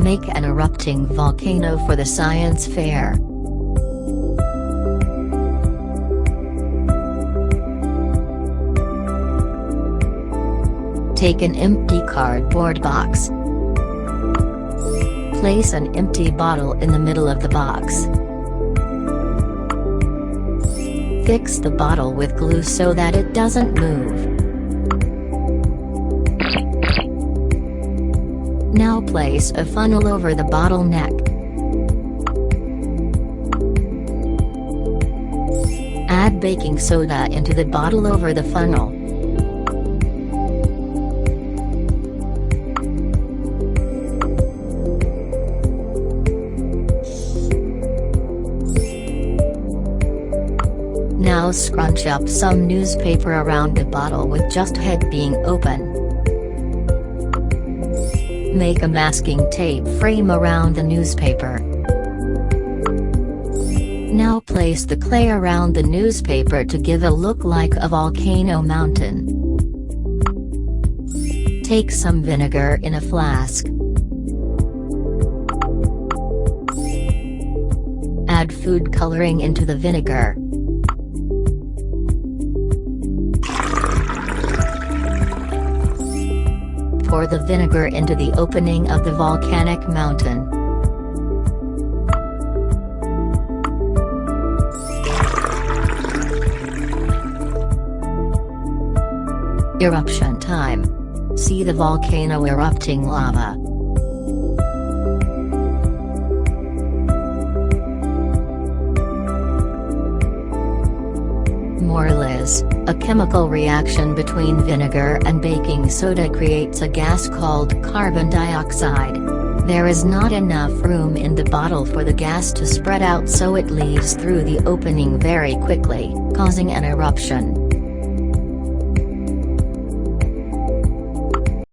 make an erupting volcano for the science fair. Take an empty cardboard box. Place an empty bottle in the middle of the box. Fix the bottle with glue so that it doesn't move. Now place a funnel over the bottle neck. Add baking soda into the bottle over the funnel. Now scrunch up some newspaper around the bottle with just head being open. Make a masking tape frame around the newspaper. Now place the clay around the newspaper to give a look like a volcano mountain. Take some vinegar in a flask. Add food coloring into the vinegar. Pour the vinegar into the opening of the volcanic mountain. Eruption time. See the volcano erupting lava. Morilise, a chemical reaction between vinegar and baking soda creates a gas called carbon dioxide. There is not enough room in the bottle for the gas to spread out, so it leaves through the opening very quickly, causing an eruption.